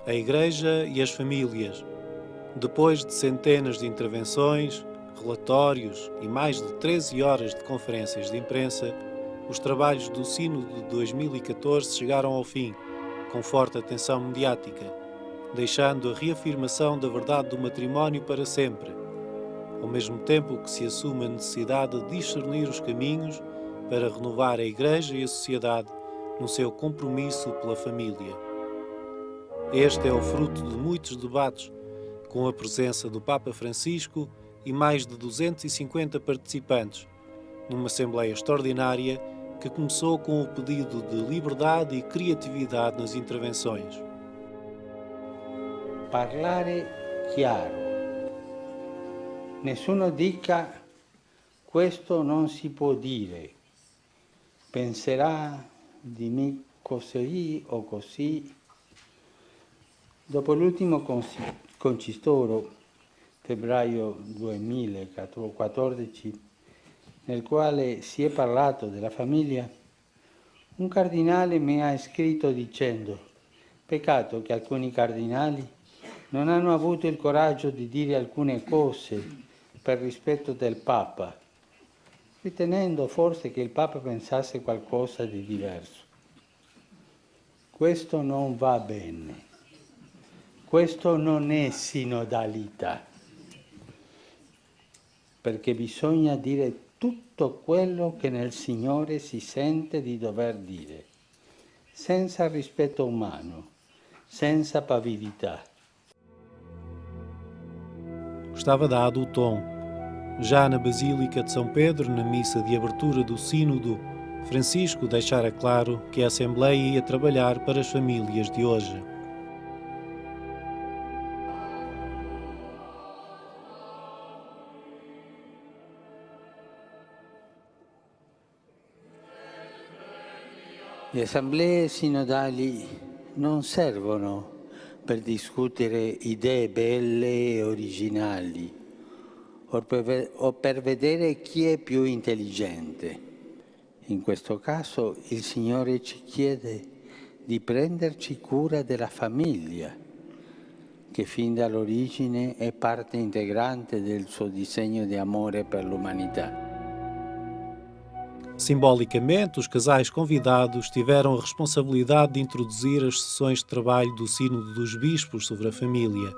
a Igreja e as famílias. Depois de centenas de intervenções, relatórios e mais de 13 horas de conferências de imprensa, os trabalhos do Sínodo de 2014 chegaram ao fim, com forte atenção mediática, deixando a reafirmação da verdade do matrimónio para sempre, ao mesmo tempo que se assume a necessidade de discernir os caminhos para renovar a Igreja e a sociedade no seu compromisso pela família. Este é o fruto de muitos debates, com a presença do Papa Francisco e mais de 250 participantes, numa Assembleia extraordinária que começou com o pedido de liberdade e criatividade nas intervenções. Parlare chiaro. Nessuno dica questo non si può dire. Penserà di me così o così. Dopo l'ultimo concistoro, febbraio 2014, nel quale si è parlato della famiglia, un cardinale mi ha scritto dicendo: peccato che alcuni cardinali non hanno avuto il coraggio di dire alcune cose per rispetto del Papa, ritenendo forse che il Papa pensasse qualcosa di diverso. Questo non va bene. Questo non è sinodalità, perché bisogna dire tutto quello che nel Signore si sente di dover dire, senza rispetto umano, senza pavidità. Estava dado o tom. Já na Basílica de São Pedro, na missa de abertura do Sínodo, Francisco deixara claro que a Assembleia ia trabalhar para as famílias de hoje. Le assemblee sinodali non servono per discutere idee belle e originali o per vedere chi è più intelligente. In questo caso il Signore ci chiede di prenderci cura della famiglia, che fin dall'origine è parte integrante del suo disegno di amore per l'umanità. Simbolicamente, os casais convidados tiveram a responsabilidade de introduzir as sessões de trabalho do Sínodo dos Bispos sobre a família,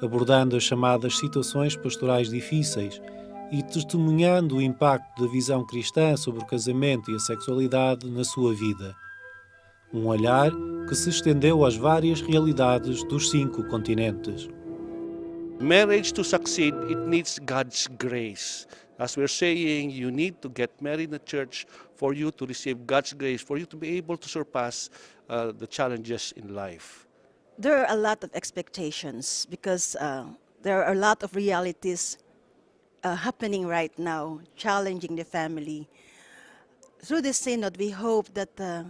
abordando as chamadas situações pastorais difíceis e testemunhando o impacto da visão cristã sobre o casamento e a sexualidade na sua vida. Um olhar que se estendeu às várias realidades dos 5 continentes. Marriage to succeed, it needs God's grace. As we're saying, you need to get married in the church for you to receive God's grace, for you to be able to surpass the challenges in life. There are a lot of expectations because there are a lot of realities happening right now, challenging the family. Through this synod, we hope that the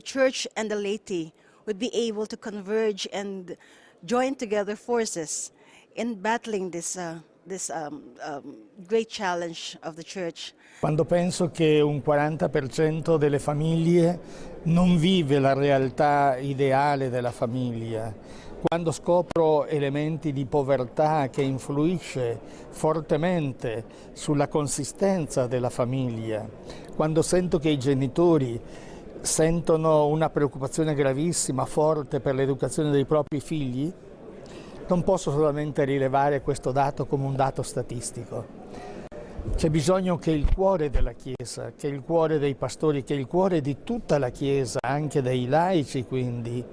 church and the laity would be able to converge and join together forces in battling this great challenge of the church. Quando penso che un 40% delle famiglie non vive la realtà ideale della famiglia, quando scopro elementi di povertà che influisce fortemente sulla consistenza della famiglia, quando sento che i genitori sentono una preoccupazione gravissima, forte per l'educazione dei propri figli, non posso solamente rilevare questo dato come un dato statistico. C'è bisogno che il cuore della Chiesa, che il cuore dei pastori, che il cuore di tutta la Chiesa, anche dei laici quindi,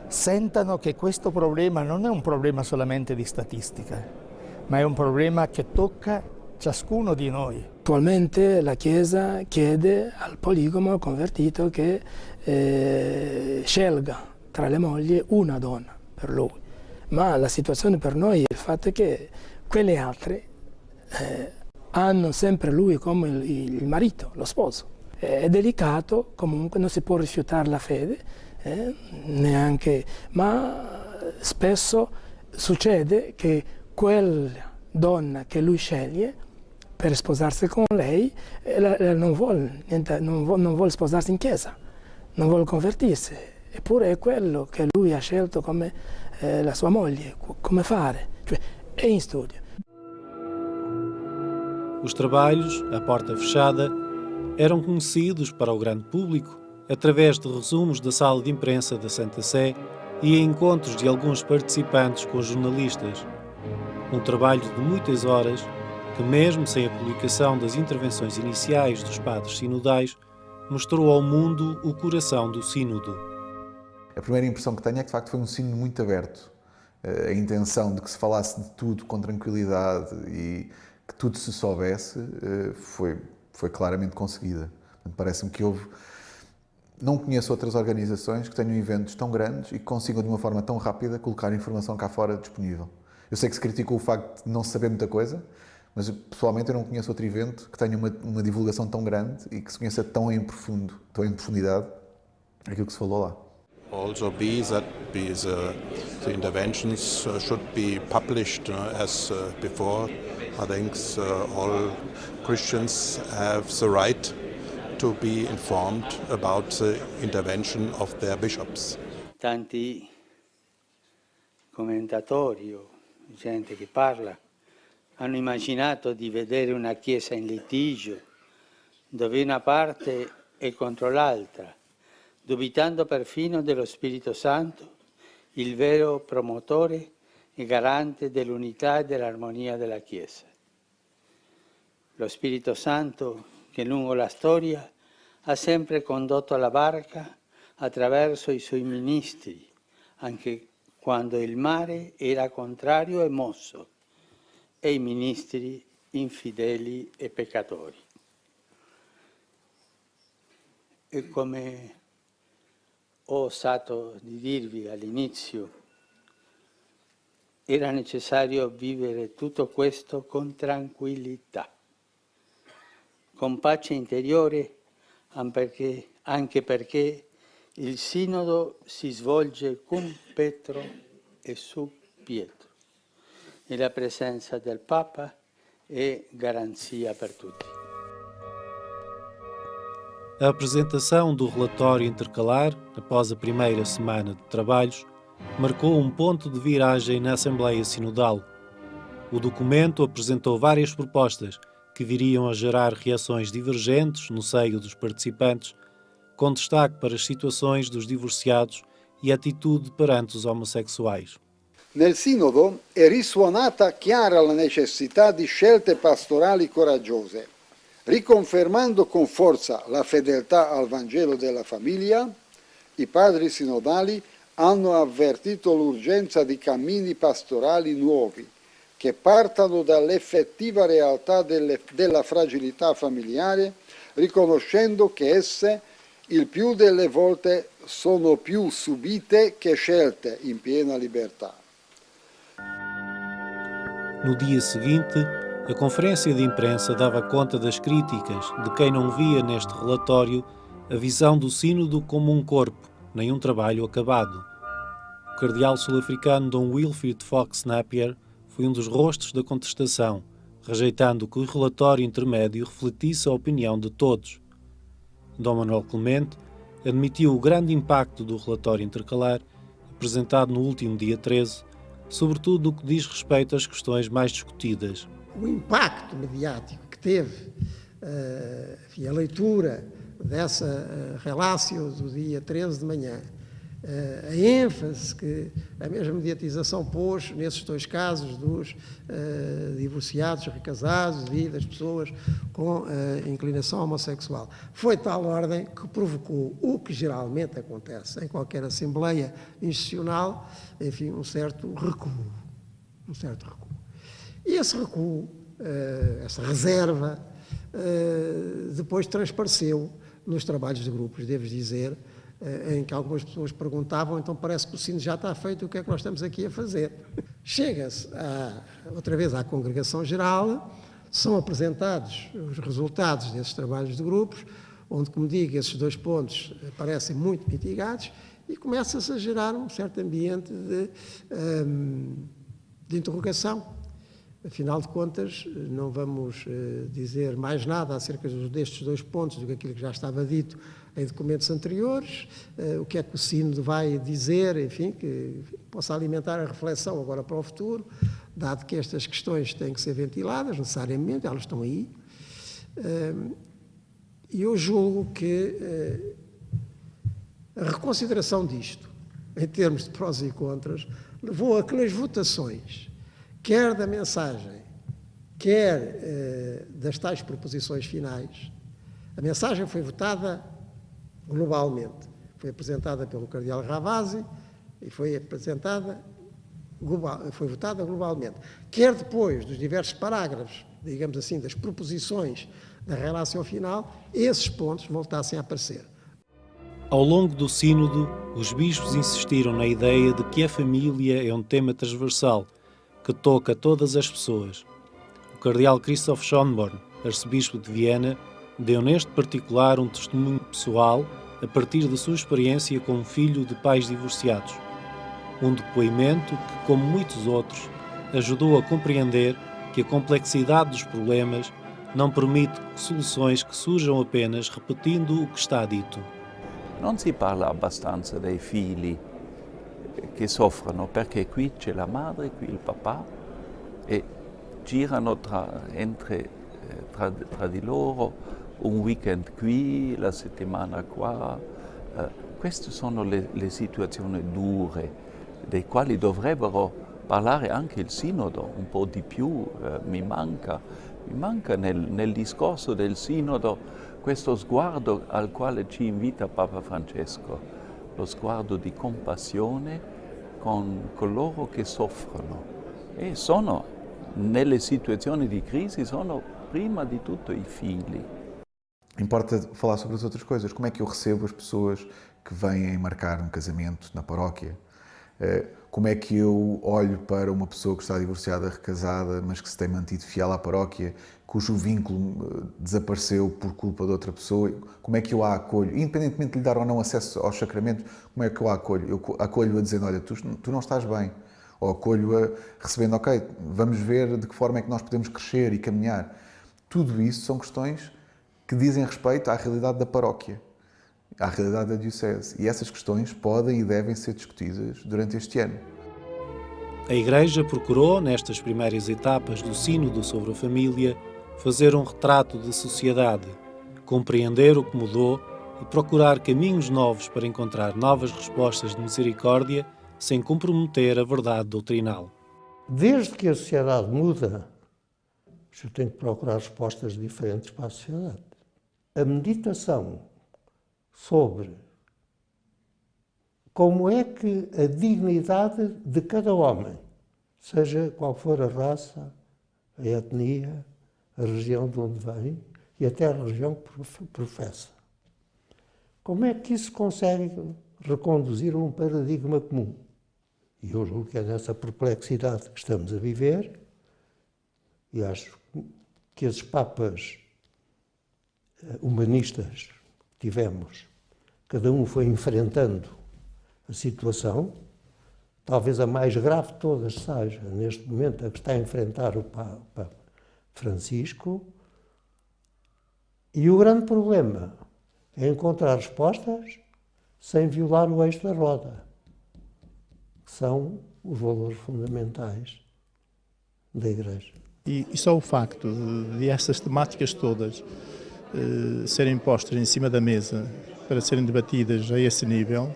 sentano che questo problema non è un problema solamente di statistica, ma è un problema che tocca ciascuno di noi. Attualmente la Chiesa chiede al poligamo convertito che scelga tra le mogli una donna per lui. Ma la situazione per noi è il fatto che quelle altre hanno sempre lui come il marito, lo sposo. È delicato, comunque non si può rifiutare la fede, neanche, ma spesso succede che quella donna che lui sceglie per sposarsi con lei non vuole sposarsi in chiesa, non vuole convertirsi. eppure è quello che lui ha scelto come la sua moglie, come fare, cioè è in studio. Os trabalhos, à porta fechada, eram conhecidos para o grande público através de resumos da sala de imprensa da Santa Sé e encontros de alguns participantes com jornalistas. Um trabalho de muitas horas que, mesmo sem a publicação das intervenções iniciais dos padres sinodais, mostrou ao mundo o coração do sínodo. A primeira impressão que tenho é que, de facto, foi um sínodo muito aberto. A intenção de que se falasse de tudo com tranquilidade e que tudo se soubesse foi claramente conseguida. Parece-me que houve... Não conheço outras organizações que tenham eventos tão grandes e que consigam, de uma forma tão rápida, colocar a informação cá fora disponível. Eu sei que se criticou o facto de não se saber muita coisa, mas, pessoalmente, eu não conheço outro evento que tenha uma divulgação tão grande e que se conheça tão em profundidade aquilo que se falou lá. Also the interventions should be published as before. I think all Christians have the right to be informed about the intervention of their bishops. Tanti commentatori o gente che parla hanno immaginato di vedere una Chiesa in litigio, dove una parte è contro l'altra, dubitando perfino dello Spirito Santo, il vero promotore e garante dell'unità e dell'armonia della Chiesa. Lo Spirito Santo che lungo la storia ha sempre condotto la barca attraverso i suoi ministri, anche quando il mare era contrario e mosso, e i ministri infideli e peccatori. E come ho osato di dirvi all'inizio, era necessario vivere tutto questo con tranquillità, con pace interiore, anche perché il Sinodo si svolge con Pietro e su Pietro e la presenza del Papa è garanzia per tutti. A apresentação do relatório intercalar, após a primeira semana de trabalhos, marcou um ponto de viragem na Assembleia Sinodal. O documento apresentou várias propostas que viriam a gerar reações divergentes no seio dos participantes, com destaque para as situações dos divorciados e a atitude perante os homossexuais. Nel Sinodo è risuonata chiara la necessità di scelte pastorali coraggiose, riconfermando con forza la fedeltà al Vangelo della famiglia. I padri sinodali hanno avvertito l'urgenza di cammini pastorali nuovi, che partano dall'effettiva realtà della fragilità familiare, riconoscendo che esse il più delle volte sono più subite che scelte in piena libertà. No dia seguinte, a conferência de imprensa dava conta das críticas de quem não via neste relatório a visão do Sínodo como um corpo, nem um trabalho acabado. O cardeal sul-africano Dom Wilfrid Fox Napier foi um dos rostos da contestação, rejeitando que o relatório intermédio refletisse a opinião de todos. Dom Manuel Clemente admitiu o grande impacto do relatório intercalar, apresentado no último dia 13, sobretudo no que diz respeito às questões mais discutidas. O impacto mediático que teve a leitura dessa relácio do dia 13 de manhã, a ênfase que a mesma mediatização pôs nesses dois casos dos divorciados, recasados e das pessoas com inclinação homossexual, foi de tal ordem que provocou o que geralmente acontece em qualquer assembleia institucional, enfim, um certo recuo. E esse recuo, essa reserva, depois transpareceu nos trabalhos de grupos, devo dizer, em que algumas pessoas perguntavam, então parece que o sino já está feito, o que é que nós estamos aqui a fazer? Chega-se outra vez à congregação geral, são apresentados os resultados desses trabalhos de grupos, onde, como digo, esses dois pontos parecem muito mitigados e começa-se a gerar um certo ambiente de interrogação. Afinal de contas, não vamos dizer mais nada acerca destes 2 pontos do que aquilo que já estava dito em documentos anteriores, o que é que o Sínodo vai dizer, enfim, que possa alimentar a reflexão agora para o futuro, dado que estas questões têm que ser ventiladas necessariamente, elas estão aí. E eu julgo que a reconsideração disto, em termos de prós e contras, levou a que nas votações, quer da mensagem, quer das tais proposições finais, a mensagem foi votada globalmente. Foi apresentada pelo Cardeal Ravasi e foi votada globalmente. Quer depois dos diversos parágrafos, digamos assim, das proposições da relação final, esses pontos voltassem a aparecer. Ao longo do Sínodo, os bispos insistiram na ideia de que a família é um tema transversal, que toca todas as pessoas. O cardeal Christoph Schönborn, arcebispo de Viena, deu neste particular um testemunho pessoal a partir da sua experiência como filho de pais divorciados. Um depoimento que, como muitos outros, ajudou a compreender que a complexidade dos problemas não permite soluções que surjam apenas repetindo o que está dito. Non si parla abbastanza dei figli che soffrono, perché qui c'è la madre, qui il papà, e girano tra di loro un weekend qui, la settimana qua. Queste sono le situazioni dure, dei quali dovrebbero parlare anche il Sinodo un po' di più. Mi manca nel discorso del Sinodo questo sguardo al quale ci invita Papa Francesco, lo sguardo di compassione con coloro che soffrono e sono, nelle situazioni di crisi, sono prima di tutto i figli. Importa falar sobre as outras coisas. Como é que eu recebo as pessoas que vêm marcar um casamento na paróquia? Como é que eu olho para uma pessoa que está divorciada, recasada, mas que se tem mantido fiel à paróquia, cujo vínculo desapareceu por culpa de outra pessoa? Como é que eu a acolho? Independentemente de lhe dar ou não acesso aos sacramentos, como é que eu a acolho? Eu acolho-a dizendo, olha, tu não estás bem. Ou acolho-a recebendo, ok, vamos ver de que forma é que nós podemos crescer e caminhar. Tudo isso são questões que dizem respeito à realidade da paróquia, à realidade da Diocese. E essas questões podem e devem ser discutidas durante este ano. A Igreja procurou, nestas primeiras etapas do Sínodo sobre a família, fazer um retrato de sociedade, compreender o que mudou e procurar caminhos novos para encontrar novas respostas de misericórdia sem comprometer a verdade doutrinal. Desde que a sociedade muda, eu tenho que procurar respostas diferentes para a sociedade. A meditação sobre como é que a dignidade de cada homem, seja qual for a raça, a etnia, a região de onde vem e até a religião que professa, como é que isso consegue reconduzir a um paradigma comum? E eu julgo que é nessa perplexidade que estamos a viver, e acho que esses papas humanistas que tivemos, cada um foi enfrentando a situação, talvez a mais grave de todas seja, neste momento, a que está a enfrentar o Papa Francisco, e o grande problema é encontrar respostas sem violar o eixo da roda, que são os valores fundamentais da Igreja. E só o facto de essas temáticas todas serem postas em cima da mesa para serem debatidas a esse nível,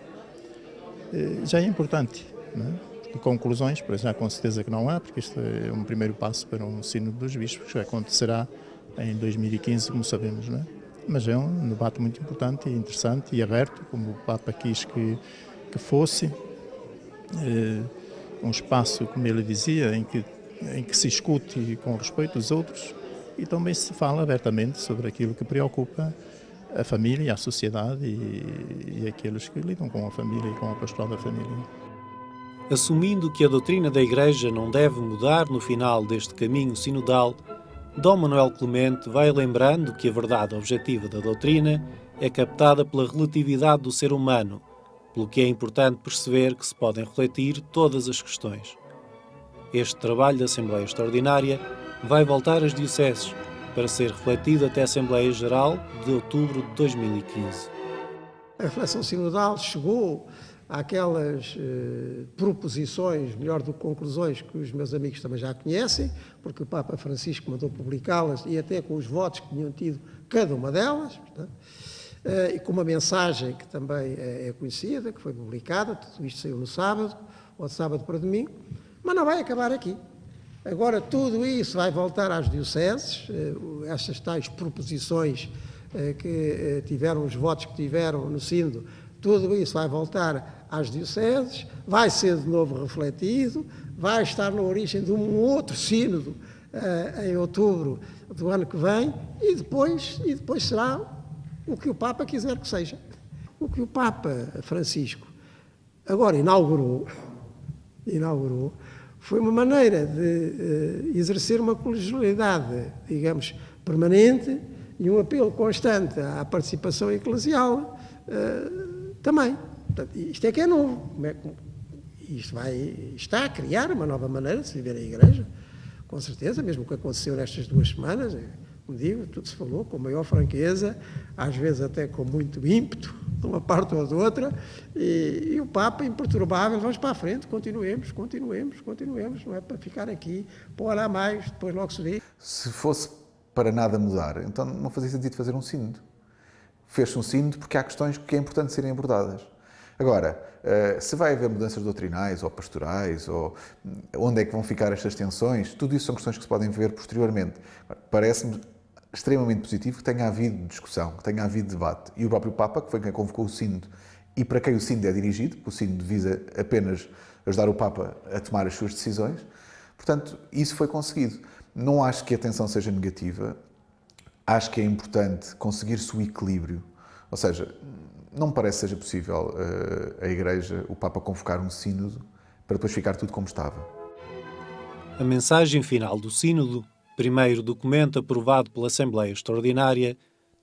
já é importante, não é? De conclusões, para já com certeza que não há, porque isto é um primeiro passo para um Sínodo dos Bispos, que acontecerá em 2015, como sabemos, não é? Mas é um debate muito importante e interessante e aberto, como o Papa quis que fosse, um espaço, como ele dizia, em que se escute com respeito aos outros e também se fala abertamente sobre aquilo que preocupa a família, a sociedade e aqueles que lidam com a família e com a pastoral da família. Assumindo que a doutrina da Igreja não deve mudar no final deste caminho sinodal, Dom Manuel Clemente vai lembrando que a verdade objetiva da doutrina é captada pela relatividade do ser humano, pelo que é importante perceber que se podem refletir todas as questões. Este trabalho da Assembleia Extraordinária vai voltar às dioceses para ser refletido até a Assembleia Geral de outubro de 2015. A reflexão sinodal chegou àquelas proposições, melhor do que conclusões, que os meus amigos também já conhecem, porque o Papa Francisco mandou publicá-las e até com os votos que tinham tido cada uma delas, e com uma mensagem que também é conhecida, que foi publicada, tudo isto saiu no sábado, ou de sábado para domingo, mas não vai acabar aqui. Agora tudo isso vai voltar às dioceses, estas tais proposições que tiveram, os votos que tiveram no sínodo, tudo isso vai voltar às dioceses, vai ser de novo refletido, vai estar na origem de um outro sínodo em outubro do ano que vem e depois será o que o Papa quiser que seja. O que o Papa Francisco agora inaugurou foi uma maneira de exercer uma colegialidade, digamos, permanente e um apelo constante à participação eclesial também. Portanto, isto é que é novo. Isto está a criar uma nova maneira de se viver a Igreja, com certeza, mesmo o que aconteceu nestas 2 semanas, como digo, tudo se falou com maior franqueza, às vezes até com muito ímpeto, de uma parte ou de outra, e o Papa imperturbável, vamos para a frente, continuemos, não é para ficar aqui, para olhar mais, depois logo se vê. Se fosse para nada mudar, então não fazia sentido fazer um sínodo. Fez-se um sínodo porque há questões que é importante serem abordadas. Agora, se vai haver mudanças doutrinais ou pastorais, ou onde é que vão ficar estas tensões, tudo isso são questões que se podem ver posteriormente. Parece-me extremamente positivo que tenha havido discussão, que tenha havido debate. E o próprio Papa, que foi quem convocou o sínodo, e para quem o sínodo é dirigido, porque o sínodo visa apenas ajudar o Papa a tomar as suas decisões, portanto, isso foi conseguido. Não acho que a tensão seja negativa, acho que é importante conseguir-se o equilíbrio, ou seja, não me parece que seja possível a Igreja, o Papa, convocar um sínodo para depois ficar tudo como estava. A mensagem final do sínodo, primeiro documento aprovado pela Assembleia Extraordinária,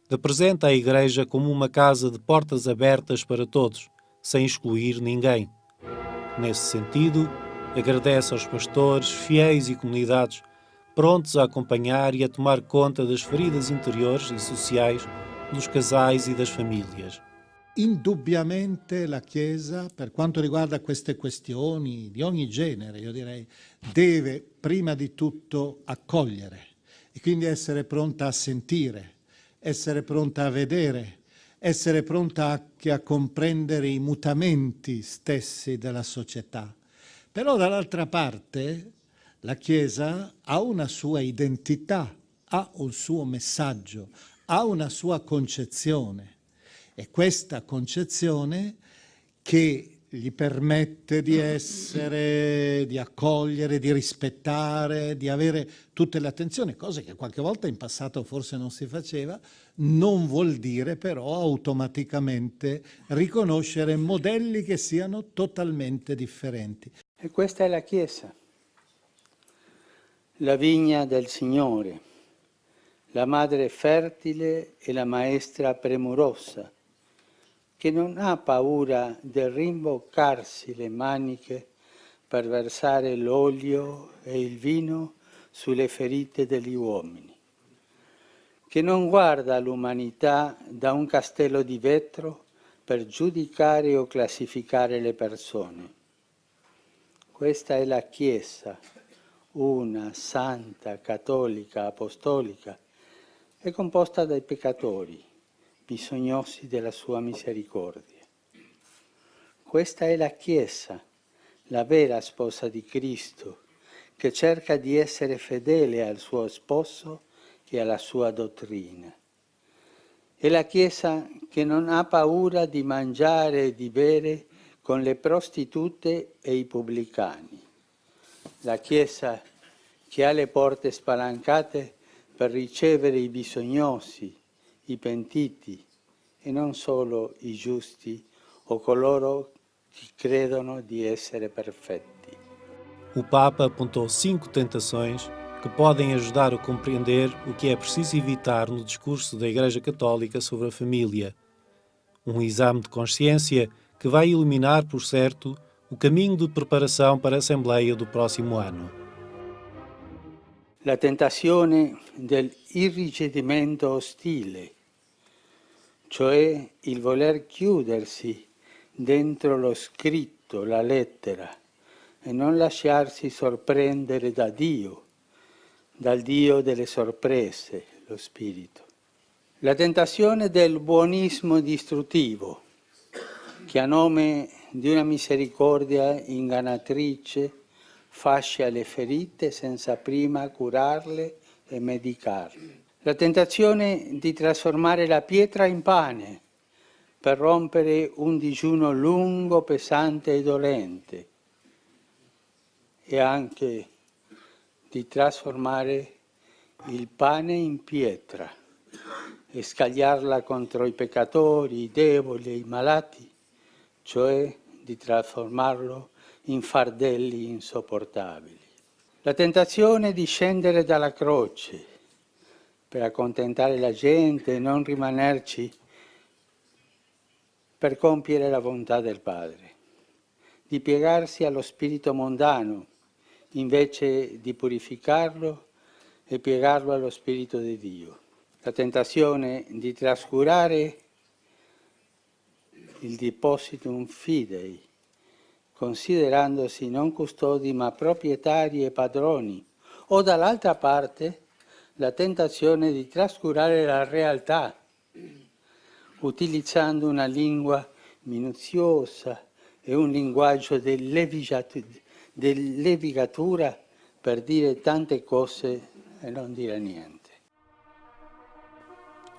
apresenta a Igreja como uma casa de portas abertas para todos, sem excluir ninguém. Nesse sentido, agradece aos pastores, fiéis e comunidades prontos a acompanhar e a tomar conta das feridas interiores e sociais dos casais e das famílias. Indubbiamente la Chiesa, per quanto riguarda queste questioni di ogni genere, io direi, deve prima di tutto accogliere e quindi essere pronta a sentire, essere pronta a vedere, essere pronta anche a comprendere i mutamenti stessi della società. Però dall'altra parte la Chiesa ha una sua identità, ha un suo messaggio, ha una sua concezione. È questa concezione che gli permette di essere, di accogliere, di rispettare, di avere tutte le attenzioni, cose che qualche volta in passato forse non si faceva, non vuol dire però automaticamente riconoscere modelli che siano totalmente differenti. E questa è la Chiesa, la vigna del Signore, la madre fertile e la maestra premurosa, che non ha paura di rimboccarsi le maniche per versare l'olio e il vino sulle ferite degli uomini, che non guarda l'umanità da un castello di vetro per giudicare o classificare le persone. Questa è la Chiesa, una, santa, cattolica, apostolica, è composta dai peccatori, bisognosi della sua misericordia. Questa è la Chiesa, la vera sposa di Cristo, che cerca di essere fedele al suo sposo e alla sua dottrina. È la Chiesa che non ha paura di mangiare e di bere con le prostitute e i pubblicani. La Chiesa che ha le porte spalancate per ricevere i bisognosi, i pentiti e non solo i giusti o coloro che credono di essere perfetti. O Papa apontou 5 tentações que podem ajudar a compreender o que é preciso evitar no discurso da Igreja Católica sobre a família. Um exame de consciência que vai iluminar, por certo, o caminho de preparação para a Assembleia do próximo ano. La tentazione dell'irrigidimento ostile, cioè il voler chiudersi dentro lo scritto, la lettera, e non lasciarsi sorprendere da Dio, dal Dio delle sorprese, lo Spirito. La tentazione del buonismo distruttivo, che a nome di una misericordia ingannatrice fascia le ferite senza prima curarle e medicarle. La tentazione di trasformare la pietra in pane per rompere un digiuno lungo, pesante e dolente, e anche di trasformare il pane in pietra e scagliarla contro i peccatori, i deboli, i malati, cioè di trasformarlo in fardelli insopportabili. La tentazione di scendere dalla croce per accontentare la gente e non rimanerci per compiere la volontà del Padre, di piegarsi allo spirito mondano invece di purificarlo e piegarlo allo Spirito di Dio. La tentazione di trascurare il depositum fidei, considerandosi non custodi ma proprietari e padroni, o dall'altra parte la tentazione di trascurare la realtà, utilizzando una lingua minuziosa e un linguaggio dell'levigatura per dire tante cose e non dire niente.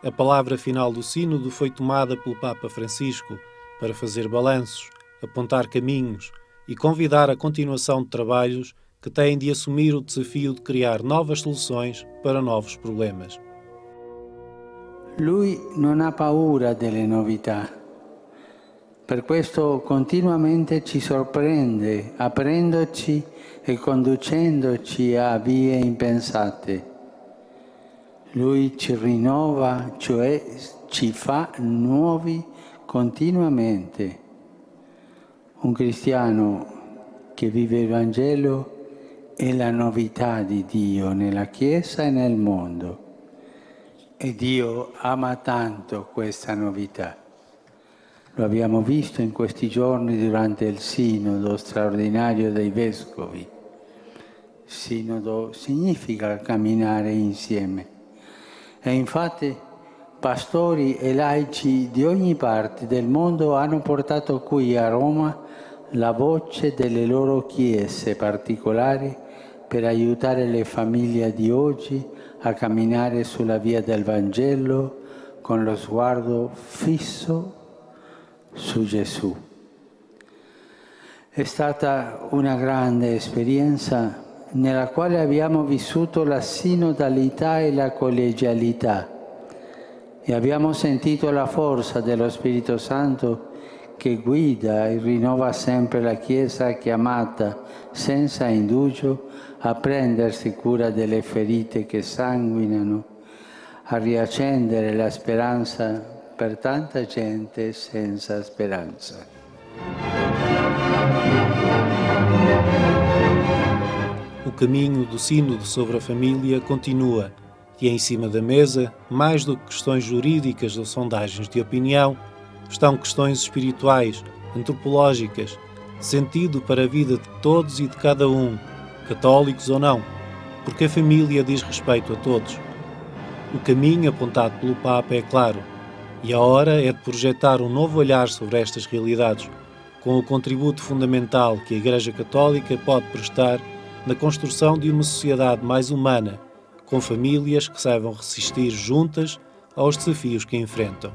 A palavra final do Sínodo foi tomada pelo Papa Francisco para fazer balanços, apontar caminhos e convidar a continuação de trabalhos que têm de assumir o desafio de criar novas soluções para novos problemas. Lui non ha paura delle novità, per questo continuamente ci sorprende, aprendoci e conducendoci a vie impensate. Lui ci rinnova, cioè ci fa nuovi continuamente. Un cristiano che vive il Vangelo è la novità di Dio nella Chiesa e nel mondo. E Dio ama tanto questa novità. Lo abbiamo visto in questi giorni durante il Sinodo straordinario dei Vescovi. Sinodo significa camminare insieme. E infatti pastori e laici di ogni parte del mondo hanno portato qui a Roma la voce delle loro chiese particolari per aiutare le famiglie di oggi a camminare sulla via del Vangelo con lo sguardo fisso su Gesù. È stata una grande esperienza nella quale abbiamo vissuto la sinodalità e la collegialità e abbiamo sentito la forza dello Spirito Santo che guida e rinnova sempre la Chiesa chiamata senza indugio a prendersi cura delle ferite che sanguinano, a riaccendere la speranza per tanta gente senza speranza. O caminho do Sínodo sobre a família continua e em cima da mesa, mais do que questões jurídicas ou sondagens de opinião, estão questões espirituais, antropológicas, de sentido para a vida de todos e de cada um, católicos ou não, porque a família diz respeito a todos. O caminho apontado pelo Papa é claro, e a hora é de projetar um novo olhar sobre estas realidades, com o contributo fundamental que a Igreja Católica pode prestar na construção de uma sociedade mais humana, com famílias que saibam resistir juntas aos desafios que enfrentam.